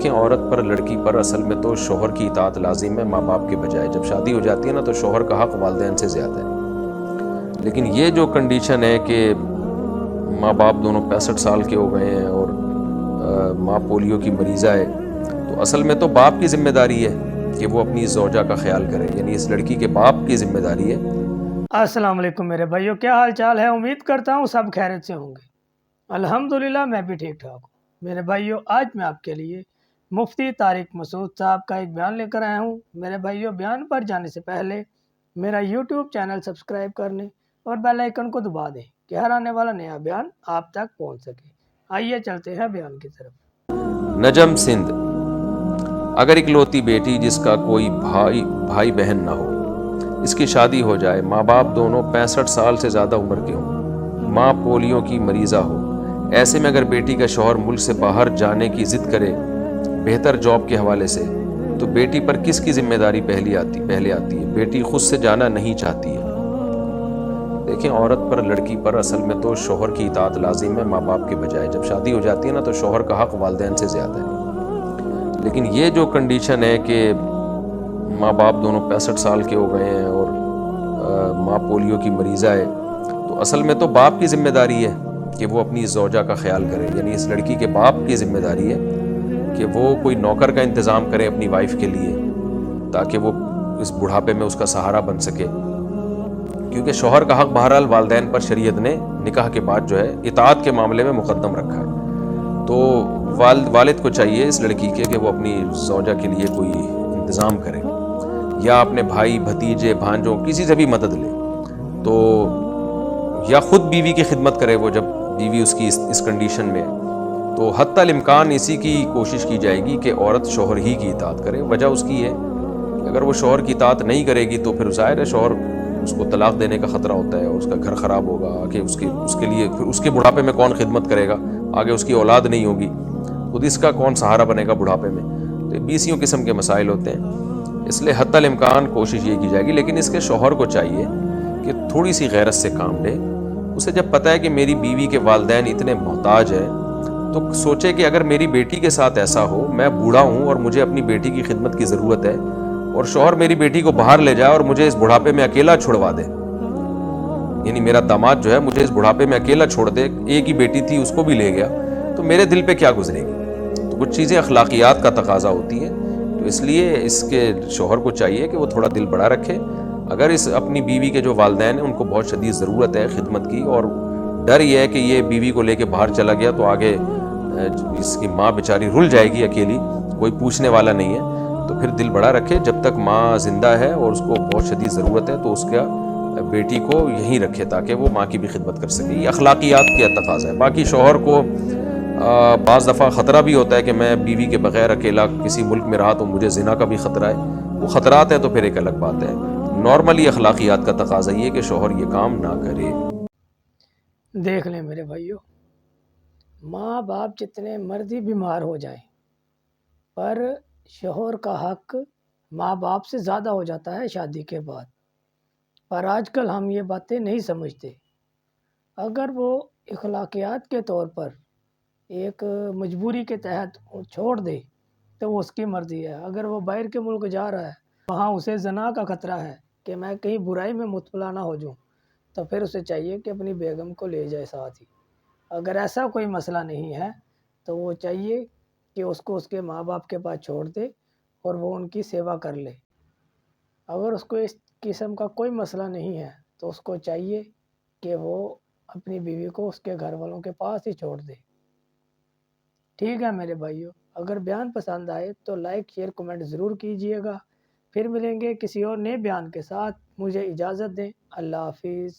دیکھیں عورت پر لڑکی پر اصل میں تو شوہر کی اطاعت لازم ہے ماں باپ کے بجائے. جب شادی ہو جاتی ہے نا تو شوہر کا حق والدین سے زیادہ ہے. لیکن یہ جو کنڈیشن ہے کہ ماں باپ دونوں 65 سال کے ہو گئے ہیں اور ماں پولیو کی مریضہ ہے، تو اصل میں تو باپ کی ذمہ داری ہے کہ وہ اپنی زوجہ کا خیال کرے، یعنی اس لڑکی کے باپ کی ذمہ داری ہے. السلام علیکم میرے بھائیو، کیا حال چال ہے؟ امید کرتا ہوں سب خیریت سے ہوں گے. الحمدللہ میں بھی ٹھیک ٹھاک ہوں. میرے بھائیو، آج میں آپ کے لیے مفتی طارق مسعود صاحب کا ایک بیان لے کر آیا ہوں. میرے بھائیو، بیان پر جانے سے پہلے میرا یوٹیوب چینل سبسکرائب کر لیں اور بیل آئیکن کو دبا دیں کہ ہر آنے والا نیا بیان آپ تک پہنچ سکے. آئیے چلتے ہیں بیان کی طرف. نجم سندھ. اگر اکلوتی بیٹی جس کا کوئی بھائی بہن نہ ہو، اس کی شادی ہو جائے، ماں باپ دونوں 65 سال سے زیادہ عمر کے ہوں، ماں پولیو کی مریضہ ہو، ایسے میں اگر بیٹی کا شوہر ملک سے باہر جانے کی ضد کرے بہتر جاب کے حوالے سے، تو بیٹی پر کس کی ذمہ داری پہلے آتی ہے؟ بیٹی خود سے جانا نہیں چاہتی ہے. دیکھیں عورت پر لڑکی پر اصل میں تو شوہر کی اطاعت لازم ہے ماں باپ کے بجائے. جب شادی ہو جاتی ہے نا تو شوہر کا حق والدین سے زیادہ ہے. لیکن یہ جو کنڈیشن ہے کہ ماں باپ دونوں 65 سال کے ہو گئے ہیں اور ماں پولیو کی مریضہ ہے، تو اصل میں تو باپ کی ذمہ داری ہے کہ وہ اپنی زوجہ کا خیال کرے، یعنی اس لڑکی کے باپ کی ذمہ داری ہے کہ وہ کوئی نوکر کا انتظام کرے اپنی وائف کے لیے تاکہ وہ اس بڑھاپے میں اس کا سہارا بن سکے. کیونکہ شوہر کا حق بہرحال والدین پر شریعت نے نکاح کے بعد جو ہے اطاعت کے معاملے میں مقدم رکھا ہے. تو والد کو چاہیے اس لڑکی کے کہ وہ اپنی زوجہ کے لیے کوئی انتظام کرے یا اپنے بھائی بھتیجے بھانجوں کسی سے بھی مدد لے، تو یا خود بیوی کی خدمت کرے. وہ جب بیوی اس کی اس کنڈیشن میں ہے تو حتی الامکان اسی کی کوشش کی جائے گی کہ عورت شوہر ہی کی اطاعت کرے. وجہ اس کی ہے کہ اگر وہ شوہر کی اطاعت نہیں کرے گی تو پھر ظاہر ہے شوہر اس کو طلاق دینے کا خطرہ ہوتا ہے اور اس کا گھر خراب ہوگا. کہ اس کے لیے پھر اس کے بڑھاپے میں کون خدمت کرے گا؟ آگے اس کی اولاد نہیں ہوگی، خود اس کا کون سہارا بنے گا بڑھاپے میں؟ تو 20 قسم کے مسائل ہوتے ہیں. اس لیے حتی الامکان کوشش یہ کی جائے گی. لیکن اس کے شوہر کو چاہیے کہ تھوڑی سی غیرت سے کام لے. اسے جب پتہ ہے کہ میری بیوی کے والدین اتنے محتاج ہیں تو سوچے کہ اگر میری بیٹی کے ساتھ ایسا ہو، میں بوڑھا ہوں اور مجھے اپنی بیٹی کی خدمت کی ضرورت ہے، اور شوہر میری بیٹی کو باہر لے جائے اور مجھے اس بڑھاپے میں اکیلا چھڑوا دے، یعنی میرا داماد جو ہے مجھے اس بڑھاپے میں اکیلا چھوڑ دے، ایک ہی بیٹی تھی اس کو بھی لے گیا، تو میرے دل پہ کیا گزرے گی؟ تو کچھ چیزیں اخلاقیات کا تقاضا ہوتی ہیں. تو اس لیے اس کے شوہر کو چاہیے کہ وہ تھوڑا دل بڑا رکھے. اگر اس اپنی بیوی کے جو والدین ہیں ان کو بہت شدید ضرورت ہے خدمت کی، اور ڈر یہ ہے کہ یہ بیوی کو لے کے باہر چلا گیا تو آگے اس کی ماں بیچاری رل جائے گی اکیلی، کوئی پوچھنے والا نہیں ہے، تو پھر دل بڑا رکھے. جب تک ماں زندہ ہے اور اس کو بہت شدید ضرورت ہے تو اس کا بیٹی کو یہیں رکھے تاکہ وہ ماں کی بھی خدمت کر سکے. یہ اخلاقیات کا تقاضا ہے. باقی شوہر کو بعض دفعہ خطرہ بھی ہوتا ہے کہ میں بیوی کے بغیر اکیلا کسی ملک میں رہا تو مجھے زنا کا بھی خطرہ ہے. وہ خطرات ہیں تو پھر ایک الگ بات ہے. نارملی اخلاقیات کا تقاضا یہ کہ شوہر یہ کام نہ کرے. دیکھ لیں میرے بھائیو، ماں باپ جتنے مرضی بیمار ہو جائیں پر شوہر کا حق ماں باپ سے زیادہ ہو جاتا ہے شادی کے بعد. پر آج کل ہم یہ باتیں نہیں سمجھتے. اگر وہ اخلاقیات کے طور پر ایک مجبوری کے تحت چھوڑ دے تو وہ اس کی مرضی ہے. اگر وہ باہر کے ملک جا رہا ہے، وہاں اسے زنا کا خطرہ ہے کہ میں کہیں برائی میں مبتلا نہ ہو جاؤں، تو پھر اسے چاہیے کہ اپنی بیگم کو لے جائے ساتھ ہی. اگر ایسا کوئی مسئلہ نہیں ہے تو وہ چاہیے کہ اس کو اس کے ماں باپ کے پاس چھوڑ دے اور وہ ان کی سیوا کر لے. اگر اس کو اس قسم کا کوئی مسئلہ نہیں ہے تو اس کو چاہیے کہ وہ اپنی بیوی کو اس کے گھر والوں کے پاس ہی چھوڑ دے. ٹھیک ہے میرے بھائیو، اگر بیان پسند آئے تو لائک شیئر کمنٹ ضرور کیجئے گا. پھر ملیں گے کسی اور نئے بیان کے ساتھ. مجھے اجازت دیں. اللہ حافظ.